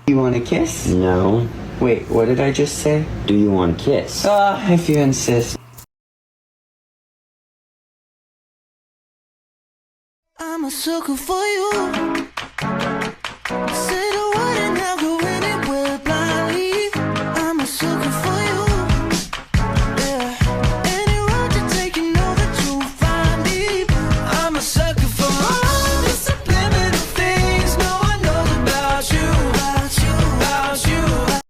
You want a kiss? No. Wait, what did I just say? Do you want a kiss? If you insist. I'm a sucker for you.